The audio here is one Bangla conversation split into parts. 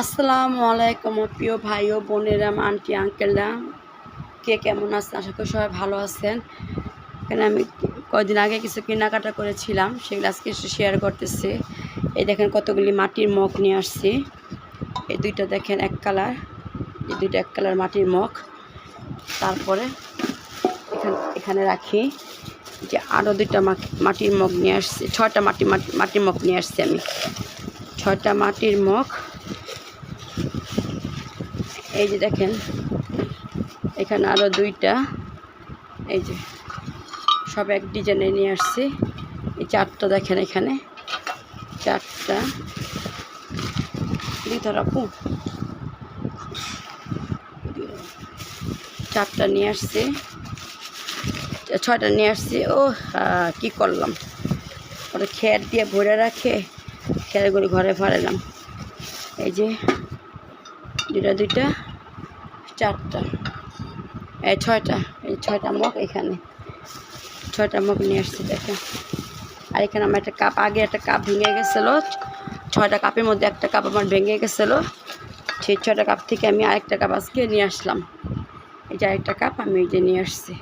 আসসালামু আলাইকুম প্রিয় ভাই ও বোনেরা, আন্টি আঙ্কেলরা, কে কেমন আছেন? আশা করি সবাই ভালো আছেন। এখানে আমি কয়েকদিন আগে কিছু কেনাকাটা করেছিলাম, সেগুলো আজকে একটু শেয়ার করতেছি। এই দেখেন কতগুলি মাটির মগ নিয়ে আসছি। এই দুইটা দেখেন এক কালার, এই দুইটা এক কালার মাটির মগ। তারপরে এখানে রাখি যে আরও দুইটা মাটির মগ নিয়ে আসছি। 6টা মাটির মগ নিয়ে আসছি আমি, 6টা মাটির মগ। এই যে দেখেন এখানে আরও দুইটা, এই যে সব এক ডিজাইনে নিয়ে আসছি। এই 4টা দেখেন, এখানে 4টা আপু 4টা নিয়ে আসছি, 6টা নিয়ে আসছি। ও কী করলাম, ওটা খের দিয়ে ভরে রাখে, খেরগুলি ঘরে ভরালাম। এই যে দুইটা 4টা, এই 6টা, এই 6টা মগ, এখানে 6টা মগ নিয়ে আসছি দেখেন। আর এখানে আমার একটা কাপ, আগে একটা কাপ ভেঙে গেছিলো, 6টা কাপের মধ্যে একটা কাপ আমার ভেঙে গেছিলো। সেই 6টা কাপ থেকে আমি আরেকটা কাপ আজকে নিয়ে আসলাম। এই যে আরেকটা কাপ আমি এই যে নিয়ে আসছি।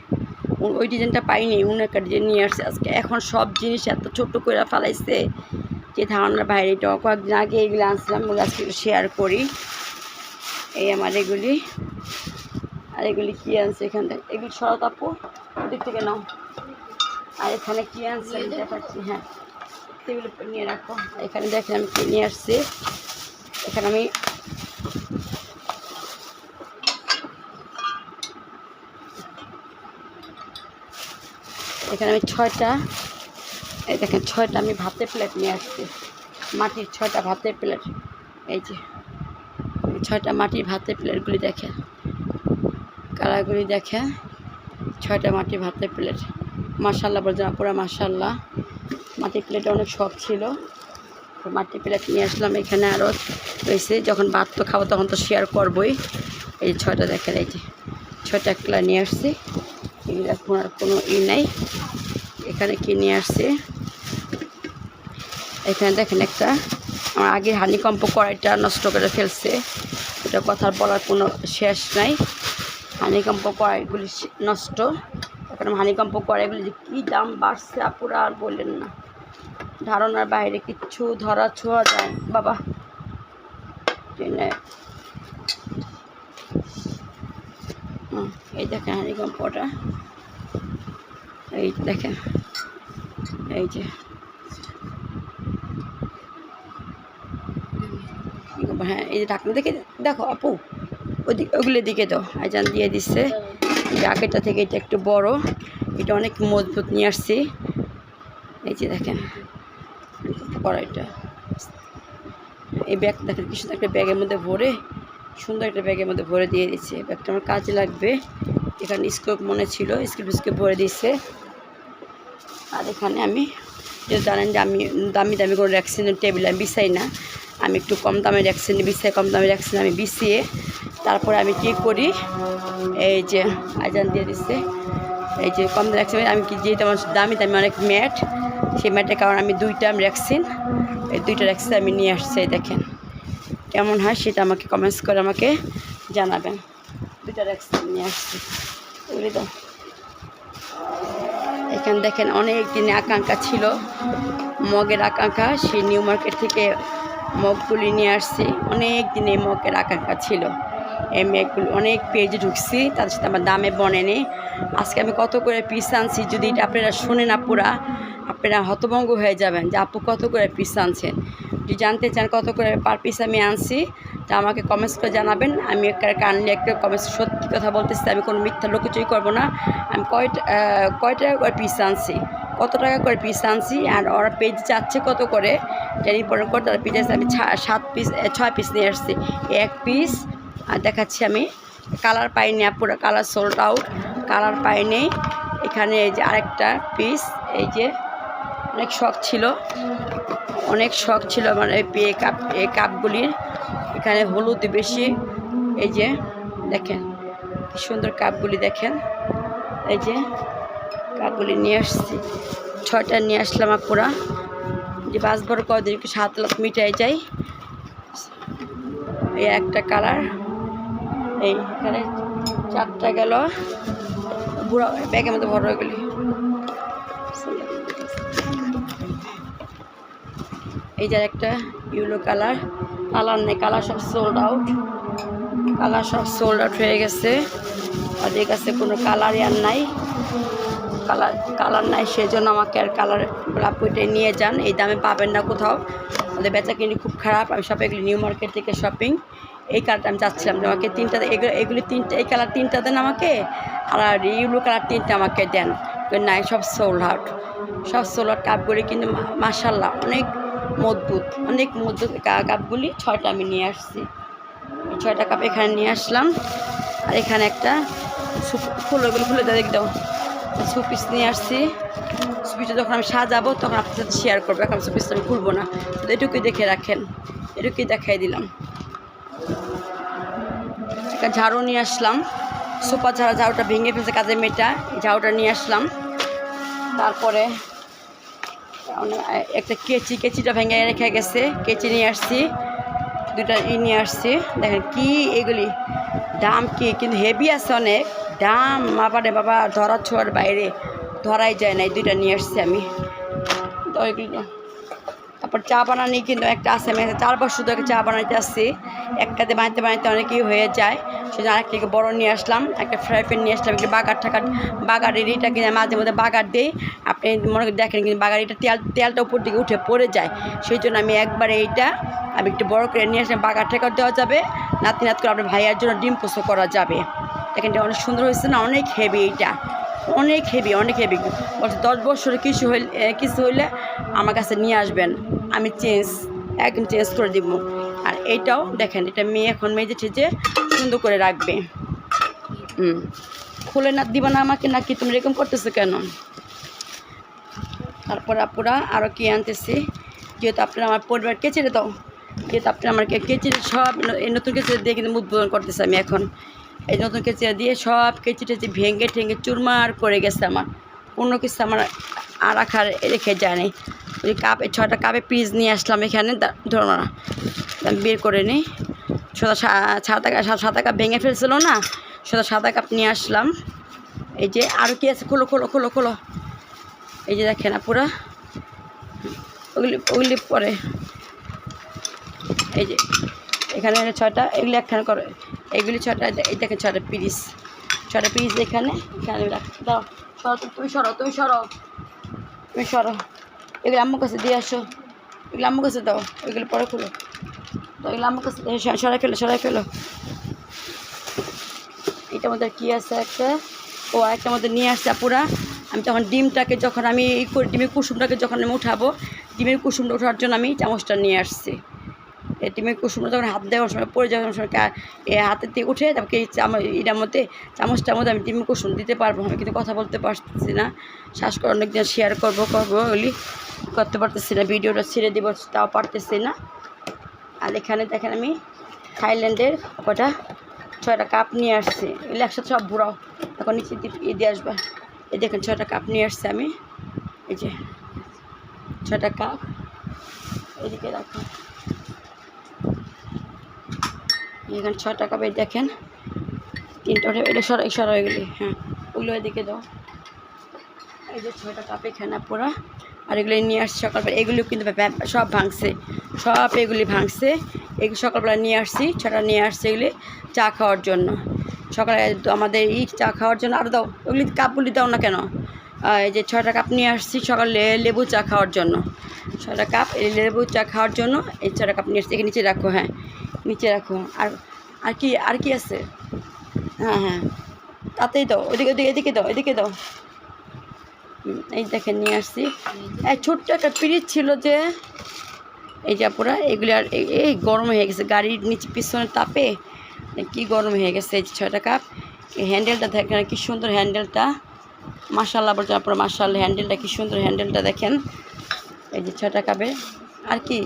ওই ডিজাইনটা পাইনি, অন্য একটা ডিজাইন নিয়ে আসছে আজকে। এখন সব জিনিস এত ছোট করে ফেলাইছে যে ধারণার বাইরে। এটা কয়েকদিন আগে এগুলো আনছিলাম, ওগুলো আজকে শেয়ার করি। এই আমার এগুলি, আর এগুলি কী আনছে এখান থেকে, এগুলি শরৎ আপু ওদিক থেকে নাও। আর এখানে কী আনছে আমি দেখাচ্ছি, হ্যাঁ এগুলো নিয়ে রাখো। এখানে দেখেন আমি কী নিয়ে আসছি। এখানে আমি এখানে আমি 6টা, এই দেখেন 6টা আমি ভাতের প্লেট নিয়ে আসছি, মাটির 6টা ভাতের প্লেট। এই যে 6টা মাটির ভাতের প্লেটগুলি দেখেন, কালারগুলি দেখেন। 6টা মাটির ভাতের প্লেট, মাশাল্লাহ বলছেন পুরো মাশাল্লাহ। মাটির প্লেটে অনেক শখ ছিল, তো মাটির প্লেট নিয়ে আসলাম। এখানে আরও রয়েছে, যখন ভাত তো খাবো তখন তো শেয়ার করবোই। এই 6টা দেখেন, এই যে 6টা কালার নিয়ে আসছি। এগুলো এখন আর কোনো নাই। এখানে কি নিয়ে আসছে, এখানে দেখেন একটা আমার আগে হানিকম্প কড়াইটা নষ্ট করে ফেলছে। এটা কথা বলার কোনো শেষ নাই, হানিকম্প কড়াইগুলি নষ্ট। এখন হানিকম্প কড়াইগুলি যে কী দাম বাড়ছে আপুরা আর বললেন না, ধারণার বাইরে। কিচ্ছু ধরা ছোঁয়া যায় বাবা। এই দেখেন হানিকম্পটা, এই দেখেন, এই যে হ্যাঁ, এই যে ঢাকনা দেখে দেখো আপু, ওগুলোর দিকে তো আইজান দিয়ে দিচ্ছে। আগেরটা থেকে এটা একটু বড়, এটা অনেক মজবুত নিয়ে আসছি। এই যে দেখেন কড়াইটা, এই ব্যাগ দেখেন কি সুন্দর একটা ব্যাগের মধ্যে ভরে, সুন্দর একটা ব্যাগের মধ্যে ভরে দিয়ে দিচ্ছে। ব্যাগটা আমার কাজে লাগবে। এখানে স্কোপ মনে ছিল, স্কোপ ভরে দিচ্ছে। আর এখানে আমি যে জানেন যে আমি দামি করে র্যাকসিনের টেবিল আমি বিছাই না, আমি একটু কম দামের র্যাকসিন বিছাই। কম দামের র্যাকসিন আমি বিছিয়ে তারপরে আমি কী করি, এই যে আজান দিয়ে দিচ্ছে, এই যে কম দামের র্যাকসিন আমি কি যেহেতু আমার দামি অনেক ম্যাট, সেই ম্যাটের কারণে আমি 2টা র্যাকসিন, এই 2টা র্যাকসিন আমি নিয়ে আসছি। দেখেন কেমন হয় সেটা আমাকে কমেন্টস করে আমাকে জানাবেন। 2টা র্যাকসিন নিয়ে আসছি, বুঝলি তো। এখানে দেখেন অনেক দিনে আকাঙ্ক্ষা ছিল, মগের আকাঙ্ক্ষা, সেই নিউ মার্কেট থেকে মগগুলি নিয়ে আসছি। অনেক দিনে মগের আকাঙ্ক্ষা ছিল, এই মেঘগুলি অনেক পেজে ঢুকছি, তাদের সাথে আমার দামে বনেনি। আজকে আমি কত করে পিস আনছি, যদি এটা আপনারা শোনেন আপুরা, আপনারা হতভম্ব হয়ে যাবেন যে আপু কত করে পিস আনছেন। যদি জানতে চান কত করে পার পিস আমি আনছি, তা আমাকে কমেন্টস করে জানাবেন। আমি একটা কানলে একটা কমেন্টস, সত্যি কথা বলতেছি, আমি কোনো মিথ্যা লোকচুরি করবো না। আমি কয় টাকা করে পিস আনছি, কত টাকা করে পিস আনছি, আর ওরা পেজ চাচ্ছে কত করে, এটা রিপোর্ট করে তারা পিস আছে। আমি 6 পিস নিয়ে আসছি, 1 পিস। আর দেখাচ্ছি আমি, কালার পাইনি পুরো, কালার সোল্ড আউট, কালার পাইনি। এখানে এই যে আরেকটা পিস, এই যে অনেক শখ ছিল আমার এই কাপগুলির। এখানে হলুদ বেশি, এই যে দেখেন কি সুন্দর কাপগুলি দেখেন। এই যে কাপগুলি নিয়ে আসছি, 6টা নিয়ে আসলাম আপুরা, যে 5 বড় কদিন একটু 7 লাখ মিটাই যায়। এই একটা কালার, এই এখানে 4টা গেল, বুড়া ব্যাগের মধ্যে ভরা হয়ে গেলি। এই যে একটা ইয়েলো কালার, কালার নেই, কালার সব সোল্ড আউট, কালার সব সোল্ড আউট হয়ে গেছে। ওদের কাছে কোনো কালারই আর নাই, কালার নাই, সেজন্য আমাকে আর কালার গোলাপটা নিয়ে যান, এই দামে পাবেন না কোথাও, ওদের বেচা কিনি খুব খারাপ। আমি সব এগুলি নিউ মার্কেট থেকে শপিং, এই কালারটা আমি চাচ্ছিলাম যে আমাকে 3টা, এগুলি 3টা, এই কালার 3টা দেন আমাকে, আর ইউলো কালার 3টা আমাকে দেন। নাই, সব সোল্ড আউট, সব সোল্ড আউট। কাপগুলি কিন্তু মাশাআল্লাহ অনেক মজবুত, অনেক মজবুত কাপগুলি। 6টা আমি নিয়ে আসছি, 6টা কাপ এখানে নিয়ে আসলাম। আর এখানে একটা ফুলগুলো খুলে দেখ দাও, সুপিস নিয়ে আসছি। সুপিসটা যখন আমি সাজাবো তখন আপনার সাথে শেয়ার করবো, এখন সুপিসটা আমি খুলবো না, এটুকুই দেখে রাখেন, এটুকুই দেখাই দিলাম। একটা ঝাড়ু নিয়ে আসলাম, সোফা ঝাড়ুটা ভেঙে ফেলছে কাজের মেয়েটা, ঝাড়ুটা নিয়ে আসলাম। তারপরে একটা কেচিটা ভেঙে রেখে গেছে, কেচি নিয়ে আসছি, 2টা নিয়ে আসছি। দেখেন কি এগুলি দাম কি, কিন্তু হেভি আছে অনেক দাম, মাপারে বাবা ধরা ছোঁয়ার বাইরে, ধরাই যায় না। এই 2টা নিয়ে আসছি আমি। তো ওইগুলো, তারপর চা বানানি কিন্তু একটা আছে, আমি 4 বার শুধু একটা চা বানাইতে আসছি, একটাতে বানাইতে অনেকই হয়ে যায়, সেজন্য আরেকটাকে বড় নিয়ে আসলাম। একটা ফ্রাই প্যান নিয়ে আসলাম, একটা বাগারের এটা কিনে মাঝে মধ্যে বাগার দিই, আপনি মনে করে দেখেন, কিন্তু বাগারিটা তেলটা উপর দিকে উঠে পড়ে যায়, সেই জন্য আমি একবারে এইটা আমি একটু বড় করে নিয়ে আসলাম। বাগার ঠেকার দেওয়া যাবে, নাতি করে আপনার ভাইয়ার জন্য ডিম পোস্ত করা যাবে। দেখেন এটা অনেক সুন্দর হয়েছে না, অনেক হেভি, এইটা অনেক হেভি, অনেক হেভি। বলছে 10 বছরে কিছু হইলে আমার কাছে নিয়ে আসবেন, আমি একদম চেঞ্জ করে দিব। আর এইটাও দেখেন, এটা মেয়ে এখন মেজে যে সুন্দর করে রাখবে। খুলে না দিবা না আমাকে, নাকি তুমি এরকম করতেছো কেন? তারপর আপুরা আরও কি আনতেছি, যেহেতু আপনারা আমার পরিবার কেচিড়ে দাও, যেহেতু আপনারা আমার কেচিড়ে সব এই নতুন কেচিড়ে দিয়ে কিন্তু উদ্বোধন করতেছে আমি এখন। এই নতুন কেচিড়ে দিয়ে সব কেচিটে ভেঙে চুরমার করে গেছে আমার, অন্য কিছু আমার আর রাখার রেখে যায় নাই। ওই কাপ, 6টা কাপে পিস নিয়ে আসলাম এখানে, ধরো না আমি বের করে নিই। সাদা কাপ ভেঙে ফেলছিল না, সাদা কাপ নিয়ে আসলাম। এই যে আরও কি আছে, খোলো, এই যে দেখেন পুরা ওগুলি পরে, এই যে এখানে 6টা, এগুলি একখানে করে, এগুলি 6টা, এই দেখেন 6টা পিস এখানে দাও। তুমি সরো, এগুলো আম্মুর কাছে দিয়ে আসো, এগুলো আম্মুর কাছে দাও, এগুলো পরে খুলো, তো এগুলো আম্মুর কাছে সরাই ফেলো। এটার মধ্যে কী আছে, একটা মধ্যে নিয়ে আসছে পুরা। আমি তখন ডিমটাকে যখন আমি ডিমের কুসুমটাকে যখন আমি উঠাবো, ডিমের কুসুমটা ওঠার জন্য আমি চামচটা নিয়ে আসছি। এই ডিমের কুসুমটা যখন হাত দেওয়ার সময় পড়ে যাওয়ার সময় হাতের দিয়ে উঠে, তারপরে এটার মধ্যে চামচটার মধ্যে আমি ডিমের কুসুম দিতে পারবো। আমি কিন্তু কথা বলতে পারছি না, শ্বাস করে অনেকদিন শেয়ার করবো ওগুলি করতে পারতেছি না, ভিডিওটা ছেড়ে দিব তাও পারতেছি না। আর এখানে দেখেন আমি থাইল্যান্ডের 6টা কাপ নিয়ে আসছি, এগুলো একসাথে সব বুড়াও, এখন নিচে দিয়ে আসবে। এই দেখেন 6টা কাপ নিয়ে আসছি আমি, এই যে 6টা কাপ, এদিকে রাখো। এখানে 6টা কাপ, এই দেখেন 3টা, এটা সরা হয়ে গেলি, হ্যাঁ ওগুলো এদিকে দাও। এই যে 6টা কাপ এখানে পুরা, আর এগুলো নিয়ে আসছি সকালবেলা, এগুলো কিন্তু সব ভাঙছে, এগুলি ভাঙছে, এগুলো সকালবেলা নিয়ে আসছি, 6টা নিয়ে আসছি এগুলি চা খাওয়ার জন্য, সকালে আমাদের চা খাওয়ার জন্য। আর দাও ওগুলি কাপগুলি দাও না কেন। এই যে 6টা কাপ নিয়ে আসছি সকালে লেবু চা খাওয়ার জন্য, 6টা কাপ এই লেবু চা খাওয়ার জন্য এই 6টা কাপ নিয়ে আসছি। এখানে নিচে রাখো, হ্যাঁ নিচে রাখো। আর কি আছে, হ্যাঁ তাতেই দাও, এদিকে দাও। এই দেখেন নিয়ে আসছি, ছোট্ট একটা পিরিচ ছিল যে, এই যে পুরা এগুলি। আর এই গরম হয়ে গেছে গাড়ির নিচে পিছনের তাপে, কি গরম হয়ে গেছে। এই যে 6টা কাপ, এই হ্যান্ডেলটা দেখেন কি সুন্দর, হ্যান্ডেলটা মাশাআল্লাহ বলছেন আপনারা, মাশাআল্লাহ হ্যান্ডেলটা কি সুন্দর, হ্যান্ডেলটা দেখেন। এই যে 6টা কাপে আর কি,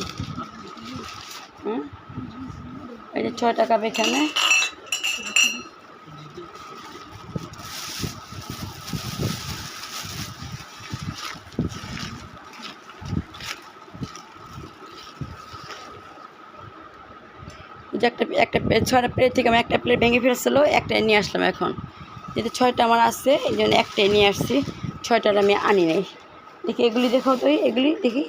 এই যে 6টা কাপ এখানে। যে একটা একটা 6টা প্লেট থেকে আমি একটা প্লেট ভেঙে ফেলছিল, একটাই নিয়ে আসলাম এখন। যেহেতু 6টা আমার আছে এই জন্য একটাই নিয়ে আসছি, 6টার আমি আনি নাই। দেখি এগুলি দেখাও তো, এগুলি দেখি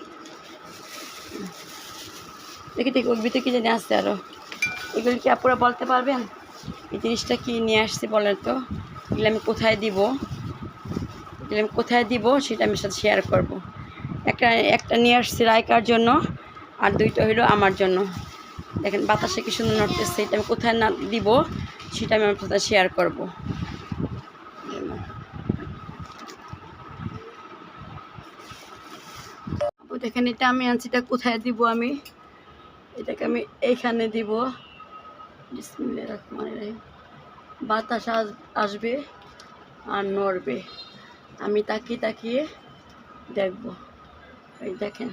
দেখি দেখি ওর ভিতরে কী জানি আসছে আরও। এগুলি কি আপনারা বলতে পারবেন এই জিনিসটা কি নিয়ে আসছি বলেন তো? এগুলো আমি কোথায় দিব, এগুলো আমি কোথায় দিব সেটা আমি সাথে শেয়ার করব। একটা একটা নিয়ে আসছি রায়কার জন্য, আর 2টা হইলো আমার জন্য। দেখেন বাতাসে কি সুন্দর নড়তেছে, এটা আমি কোথায় না দিব সেটা আমি আমার সাথে শেয়ার করব। দেখেন এটা আমি আনছি, এটা কোথায় দিব আমি? এটাকে আমি এইখানে দিব। বিসমিল্লাহির রহমানির রহিম। বাতাস আসবে আর নড়বে, আমি তাকিয়ে তাকিয়ে দেখব। এই দেখেন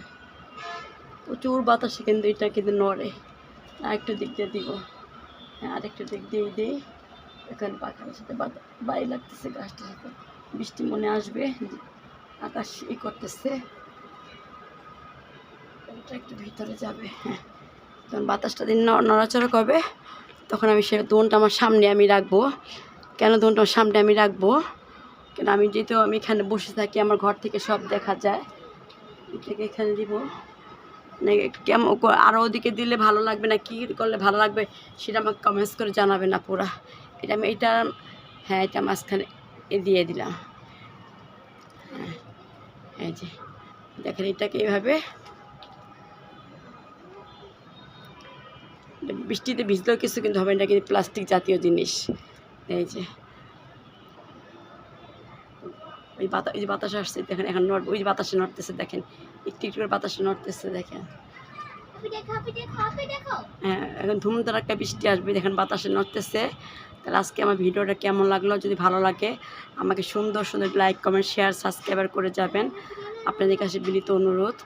প্রচুর বাতাসে কিন্তু এটা কিন্তু নড়ে। আরেকটু দিক দিয়ে দিব, হ্যাঁ আরেকটু দিক দিয়ে দিই। এখানে পাখার সাথে বাড়ি লাগতেছে, গাছটার সাথে বৃষ্টি মনে আসবে, আকাশ করতেছে, এটা একটু ভিতরে যাবে। হ্যাঁ তখন বাতাসটা দিন নড়াচড়া করবে, তখন আমি সে দোনটা আমার সামনে আমি রাখবো। কেন দোনটা আমার সামনে আমি রাখবো? কেন আমি যেহেতু আমি এখানে বসে থাকি, আমার ঘর থেকে সব দেখা যায়। এটাকে এখানে দিব, কেমন আরও ওদিকে দিলে ভালো লাগবে না কী করলে ভালো লাগবে সেটা আমাকে কমেন্টস করে জানাবে না পুরা। এটা আমি এটা, হ্যাঁ এটা মাঝখানে দিয়ে দিলাম। হ্যাঁ এই যে দেখেন এটাকে এইভাবে বৃষ্টিতে ভিজলেও কিছু কিন্তু হবে না, কিন্তু প্লাস্টিক জাতীয় জিনিস। এই যে ওই এই যে বাতাস আসছে দেখেন, এখন ওই যে বাতাসে নড়তেছে দেখেন, একটু একটু করে বাতাসে নড়তেছে দেখেন। হ্যাঁ এখন ধুমধার একটা বৃষ্টি আসবে, দেখেন বাতাসে নড়তেছে। তাহলে আজকে আমার ভিডিওটা কেমন লাগলো? যদি ভালো লাগে আমাকে সুন্দর সুন্দর লাইক কমেন্ট শেয়ার সাবস্ক্রাইবার করে যাবেন, আপনাদের কাছে বিনীত অনুরোধ।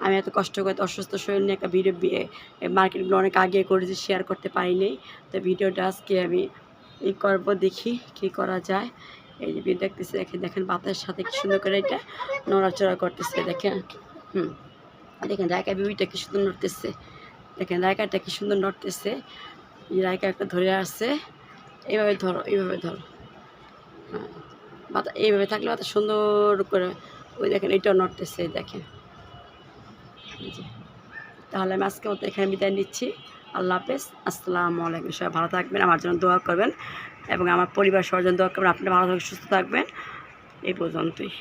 আমি এত কষ্ট করে অসুস্থ শরীর নিয়ে একটা ভিডিও মার্কেটগুলো অনেক আগে করেছি, শেয়ার করতে পারিনি। তো ভিডিওটা আজকে আমি করব, দেখি কি করা যায়। এই যে ভিডিও দেখতেছে, দেখেন বাতাসের সাথে কি সুন্দর করে এটা নড়াচড়া করতেছে দেখেন। দেখেন রায়কা বিবিটা কি সুন্দর নড়তেছে, দেখেন রায়কাটা কি সুন্দর নড়তেছে। এই রায়কা একটা ধরে আসছে, এইভাবে ধরো এইভাবে ধরো, হ্যাঁ এইভাবে থাকলে বাতাস সুন্দর করে। ওই দেখেন এটাও নড়তেছে দেখেন। তাহলে আমি আজকে মতো এখানে বিদায় নিচ্ছি। আল্লাহ হাফেজ, আসসালামু আলাইকুম। সবাই ভালো থাকবেন, আমার জন্য দোয়া করবেন এবং আমার পরিবার স্বজন দোয়া করবেন। আপনারা ভালো থাকবেন, সুস্থ থাকবেন। এই পর্যন্তই।